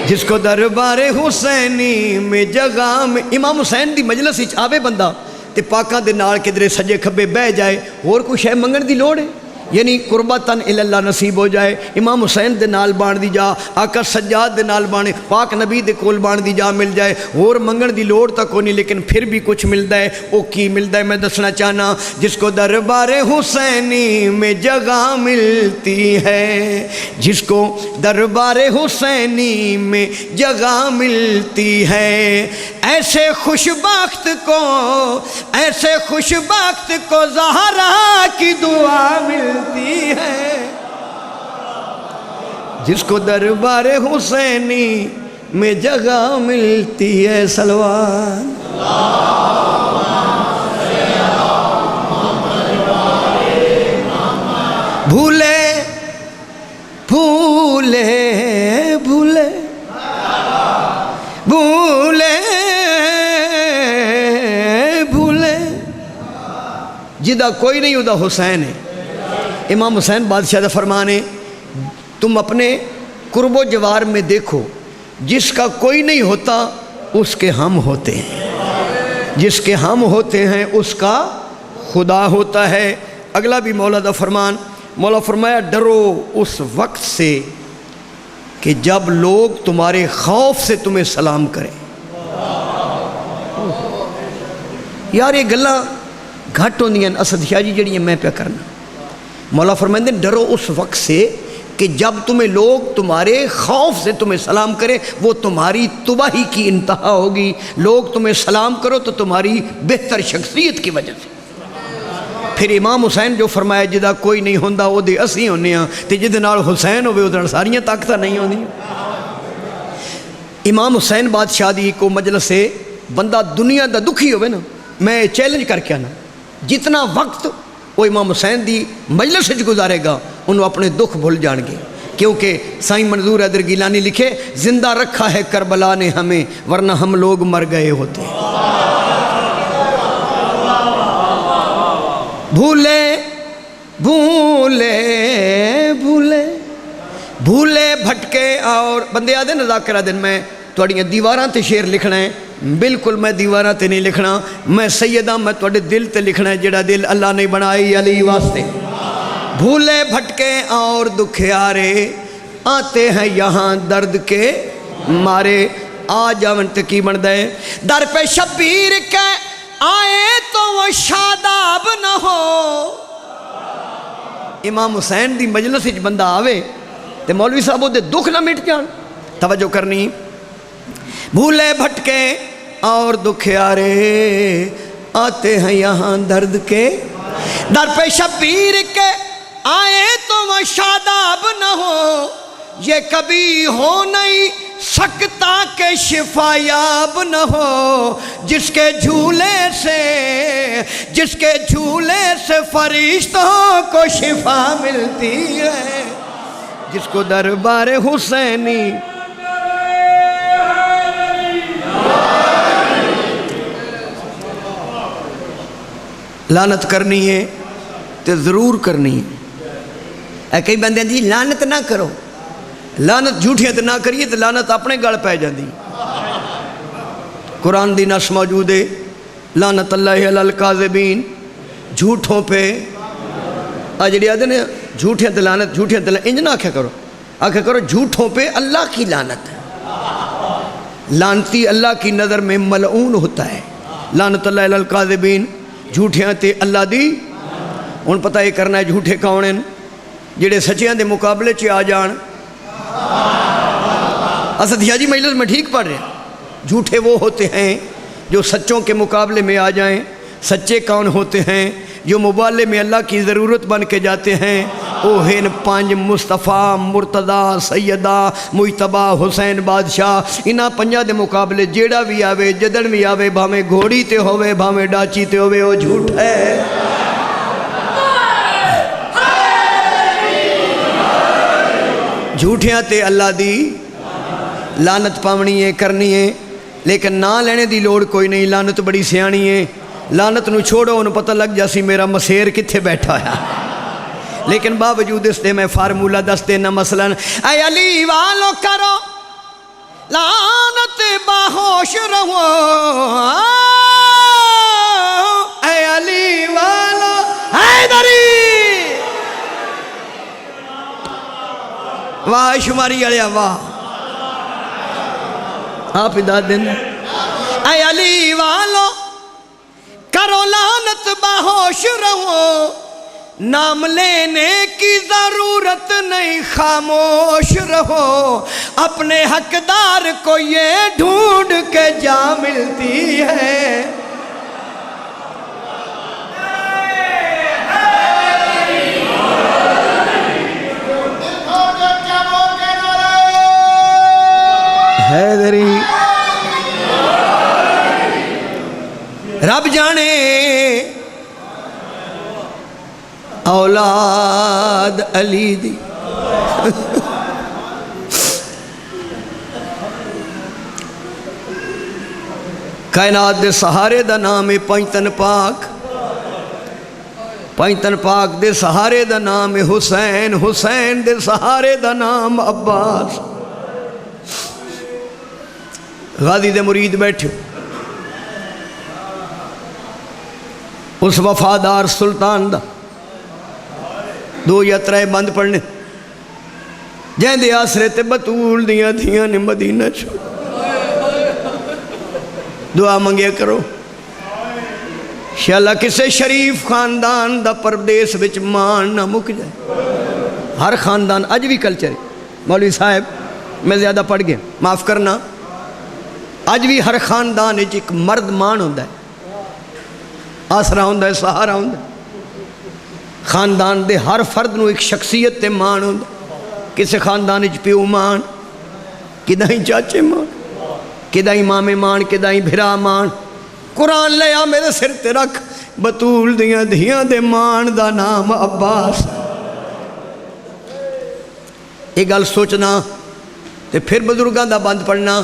Speaker 1: جس کو دربار حسینی میں جگہ میں، امام حسین دی مجلس وچ آوے بندہ تے پاکاں دے نال کدھرے سجے کھبے بہ جائے، اور کوئی شے منگن دی لوڑ ہے، یعنی قربتاً اللہ نصیب ہو جائے، امام حسین دے نال بان دی جا، آقا سجاد دے نال بانے، پاک نبی دے کول بان دی جا مل جائے، اور منگن دی لوڑ تک ہونی، لیکن پھر بھی کچھ ملدا ہے، وہ کی ملدا ہے میں دسنا چاہنا۔ جس کو دربار حسینی میں جگہ ملتی ہے، جس کو دربار حسینی میں جگہ ملتی ہے، ایسے خوش بخت کو، ایسے خوش بخت کو زہرا کی دعا ملتی ہے، جس کو دربار حسینی میں جگہ ملتی ہے۔ سلوان بھولے بھولے بھولے بھولے بھولے، جدہ کوئی نہیں ادا حسین ہے۔ امام حسین بادشاہ دا فرمان ہے، تم اپنے قرب و جوار میں دیکھو، جس کا کوئی نہیں ہوتا اس کے ہم ہوتے ہیں، جس کے ہم ہوتے ہیں اس کا خدا ہوتا ہے۔ اگلا بھی مولا دا فرمان، مولا فرمایا ڈرو اس وقت سے کہ جب لوگ تمہارے خوف سے تمہیں سلام کریں۔ یار یہ گلاں گھٹ ہوندیاں اسد شاہ جی جڑیاں میں پہ کرنا، مولا فرمائیں ڈرو اس وقت سے کہ جب تمہیں لوگ تمہارے خوف سے تمہیں سلام کرے، وہ تمہاری تباہی کی انتہا ہوگی۔ لوگ تمہیں سلام کرو تو تمہاری بہتر شخصیت کی وجہ سے۔ پھر امام حسین جو فرمایا جدہ کوئی نہیں ہوندہ وہ دے اسی ہونے ہیں، تے جدہ نال حسین ہوئے ادھر ساریاں طاقتہ نہیں ہوندی۔ امام حسین بادشاہ دی کو مجلس سے بندہ دنیا دا دکھی ہوئے نا، میں چیلنج کر کے آنا، جتنا وقت وہ امام حسین دی مجلس وچ گزارے گا انہوں اپنے دکھ بھول جان گے، کیونکہ سائیں منظور حیدر گیلانی لکھے زندہ رکھا ہے کربلا نے ہمیں ورنہ ہم لوگ مر گئے ہوتے۔ بھولے بھولے بھولے بھولے بھٹکے، اور بندے آدھے نذاکرہ دن میں توڑیاں دیواراں تے شعر لکھنا ہے، بالکل میں دیواراں تے نہیں لکھنا، میں سیدہ میں توڑے دل تے لکھنا ہے، جڑا دل اللہ نے بنائی علی واسطے۔ بھولے بھٹکے اور دکھیارے آتے ہیں یہاں درد کے مارے، آ جاون تے کی بن دے در پہ شبیر کے آئے تو وہ شاداب نہ ہو۔ امام حسین دی مجلس وچ بندہ آوے تے مولوی صاحب دے دکھ نہ مٹ جان، توجہ کرنی۔ بھولے بھٹکے اور دکھیارے آتے ہیں یہاں درد کے در پہ شبیر کے آئے تو وہ شاداب نہ ہو، یہ کبھی ہو نہیں سکتا کہ شفایاب نہ ہو، جس کے جھولے سے فرشتوں کو شفا ملتی ہے، جس کو دربار حسینی لعنت کرنی ہے تو ضرور کرنی ہے۔ کئی بندے جی لعنت نہ کرو، لعنت جھوٹیاں تو نہ کریے تو لعنت اپنے گل پہ جاندی۔ قرآن دی نص موجود ہے، لعنت اللہ علی الکاذبین، جھوٹوں پہ جڑی آدھے نا جھوٹیاں تو لعنت، جھوٹیاں تو انج نہ آکھا کرو جھوٹوں پہ اللہ کی لعنت ہے۔ لعنتی اللہ کی نظر میں ملعون ہوتا ہے۔ لعنت اللہ علی الکاذبین، جھوٹیاں تے اللہ دی۔ ان پتہ یہ کرنا ہے جھوٹے کون ہیں جڑے سچیاں دے مقابلے چ آ جان۔ اسد حاجی مجلس میں ٹھیک پڑھ رہے ہیں، جھوٹے وہ ہوتے ہیں جو سچوں کے مقابلے میں آ جائیں۔ سچے کون ہوتے ہیں؟ جو مبالے میں اللہ کی ضرورت بن کے جاتے ہیں۔ او ہیں 5 مصطفیٰ، مرتضیٰ، سیدہ، مجتبہ، حسین بادشاہ۔ انہاں 5 دے مقابلے جیڑا بھی آوے، جدن بھی آوے، بھاویں گھوڑی تے ہوئے، بھاویں ڈاچی تے ہوئے، وہ جھوٹ ہے۔ جھوٹیاں تے اللہ دی لعنت پاونی ہے، کرنی ہے، لیکن نہ لینے دی لوڑ کوئی نہیں۔ لعنت بڑی سیانی ہے، لعنت نو چھوڑو انہوں پتہ لگ جاسی میرا مسیر کتھے بیٹھا ہے۔ لیکن باوجود اس دے میں فارمولہ دس دینا، مثلا اے علی والو کرو لعنت باہوش رہو، اے علی والو حیدری، واہ شماری علیہ واہ، آپ اداد دیں۔ اے علی والو کرو لعنت باہوش رہو، نام لینے کی ضرورت نہیں خاموش رہو، اپنے حقدار کو یہ ڈھونڈ کے جا ملتی ہے۔ حیدری رب جانے اولاد علی دی کائنات دے سہارے دا نام ہے پنجتن پاک، پنجتن پاک دے سہارے دا نام ہے حسین، حسین دے سہارے دا نام عباس۔ غازی دے مرید بیٹھے اس وفادار سلطان دا 2 یا 3 بند پڑھنے، جہاں دے آسرے تے بطول دیاں تھیاں نے مدینہ چھوڑ۔ دعا منگیا کرو انشاءاللہ کسے شریف خاندان دا پردیس وچ مان نہ مک جائے۔ ہر خاندان اج بھی کلچر ہے، مولوی صاحب میں زیادہ پڑھ گیا معاف کرنا، اج بھی ہر خاندان ایک مرد مان ہوندہ ہے، آسرا ہوندہ ہے، سہارا ہوندہ ہے۔ خاندان دے ہر فرد نو ایک شخصیت تے مان ہوندہ ہے۔ کسے خاندان اچ پیو مان، کدائیں چاچے مان، کدائیں مامے مان، کدائیں بھرا مان۔ قرآن لے آ میرے سر تے رکھ، بطول دیاں دھیاں دے مان دا نام عباس۔ ایک گل سوچنا تے پھر بزرگاں دا بند پڑھنا۔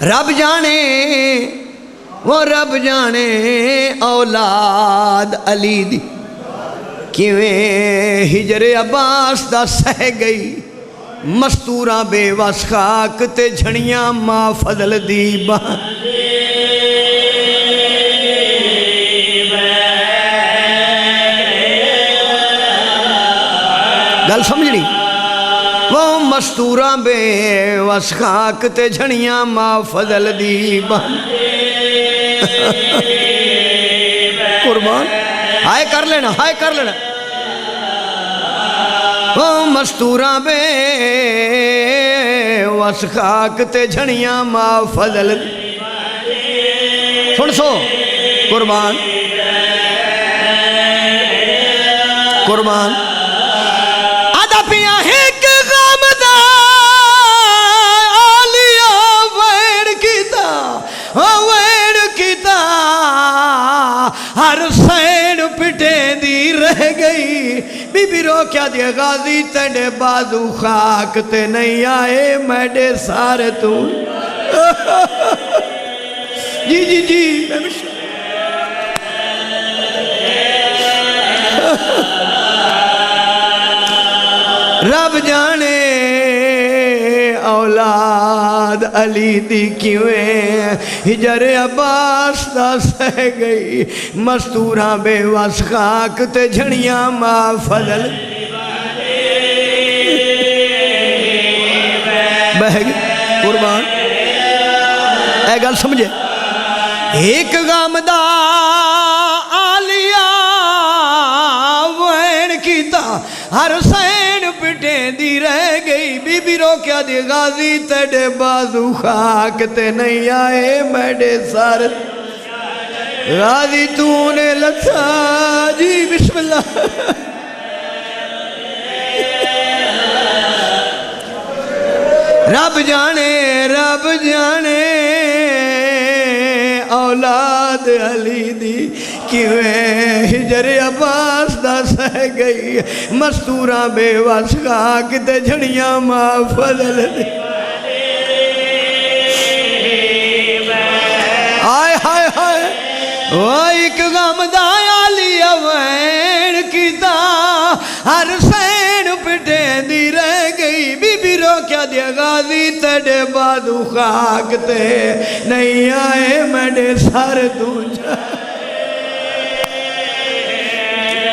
Speaker 1: رب جانے وہ رب جانے اولاد علی دی کیویں ہجر عباس دا سہ گئی، مستوراں بے وس خاک تے جھڑیاں ماں فضل دی بان۔ گل سمجھنی، وہ مستوراں بے وس خاک تے جھڑیاں ماں فضل دی بان۔ قربان ہائے کر لینا، ہائے کر لینا۔ وہ مستوراں بے وس خاک تے جھڑیاں ماں فضل دی۔ سن سو قربان قربان آدھا پیا ایک غام دا آلیا ویڑ کیتا ہر سین پٹے دی رہ گئی بی بی رو کیا دیا غازی تیڑے بازو خاک تے نہیں آئے میڈے سارے تو جی جی جی رب جانے اولاد علی دی کیویں ہجر عباس دا سہ گئی مستوراں بے وس خاک تے جھڑیاں ما فضل بہ گئی قربان اے گل سمجھے ایک غام دا آلیا وین کیتا ہر سین پٹے دی رہ گئی بی بی رو کیا دی غازی تیڑے بازو خاک تے نہیں آئے میڈے سار غازی تو نے لتھا جی بسم اللہ رب جانے اولاد علی دی کیویں ہجر عباس دا سہ گئی مستوراں بے وس خاک تے جھڑیاں ما فضل آئے ہائے ہائے ایک غم دا علی وین کیتا ہر سین پٹے دی رہ گئی بی بی رو کیا دیا غازی تیڑے بازو خاک تے نہیں آئے میڈے سار تو جا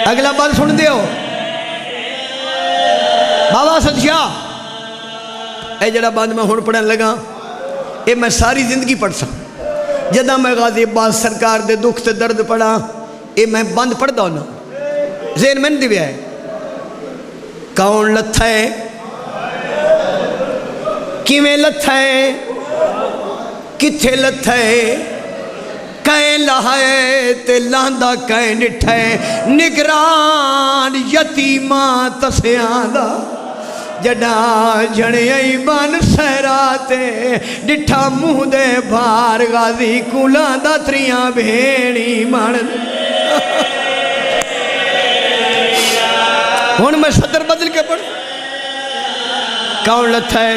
Speaker 1: اگلا بات سن دیو بابا ستشاہ اے جڑا بند میں ہون پڑھن لگا اے میں ساری زندگی پڑھ سکتا جدہ میں غازی عباس سرکار دے دکھ تے درد پڑھا اے میں بند پڑھ دا ہونا ذہن میں نہیں دیا ہے کون لتھا ہے کیویں لتھا ہے کتھے لتھا ہے کہیں لہائے تے لاندہ کہیں نٹھائے نگران یتیماں تسیاں دا جڑا جھڑیائی بان سہراتے ڈٹھا منہ دے بھار غازی کولان دا تریاں بھیڑی مان ہون میں صدر بدل کے پڑھ کون لتھا ہے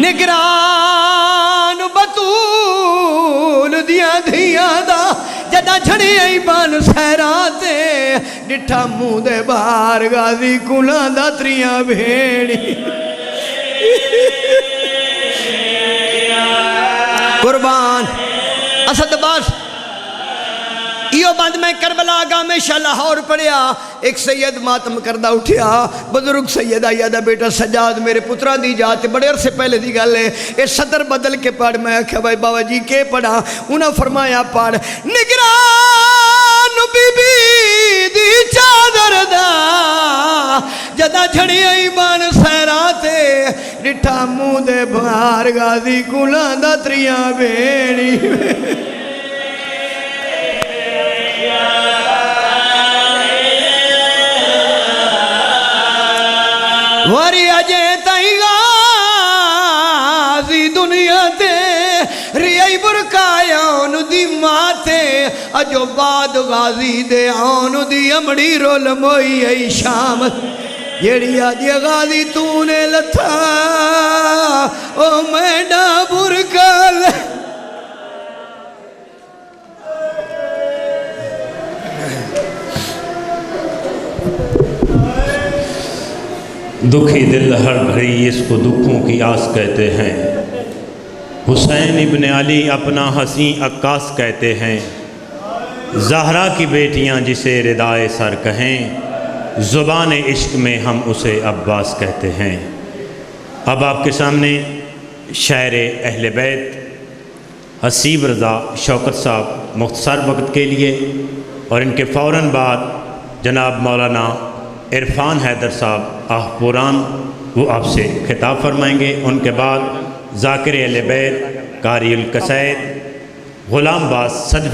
Speaker 1: نگران بطول دیا دھیاں دا جڑا جھڑیائی بان سہراتے ڈٹھا منہ دے بھار غازی کولان دا تریاں بھیڑی قربان اسد عباس ایو بند میں کربلا آگا میں شاہ لاہور پڑیا ایک سید ماتم کردہ اٹھیا بزرگ سید آیا دا بیٹا سجاد میرے پترہ دی جاتے بڑے عرصے پہلے دی گل ہے اے صدر بدل کے پڑھ میں آکھا بھائی بابا جی کے پڑھا انہاں فرمایا پڑھ نگران بی بی دی چادر دا جدا جھڑی ایمان سہراتے ڈٹھا منہ دے بھار غازی کولان دا تریاں بیڑی واری اجے تائی غازی دنیا تے ریائی برکایا انو دی ماتے اجو بعد غازی دے آنو دی امڑی رول موئی ای شام جیڑی آجی غازی تو نے لتھا او میڈا برکال
Speaker 2: دکھی دل ہر گھڑی اس کو دکھوں کی آس کہتے ہیں حسین ابن علی اپنا حسین عکاس کہتے ہیں زہرا کی بیٹیاں جسے ردائے سر کہیں زبان عشق میں ہم اسے عباس کہتے ہیں اب آپ کے سامنے شاعر اہل بیت حسیب رضا شوکت صاحب مختصر وقت کے لیے اور ان کے فوراً بعد جناب مولانا عرفان حیدر صاحب آہ پوران وہ آپ سے خطاب فرمائیں گے ان کے بعد ذاکر اہل بیت قاری القصائد غلام باز صدفی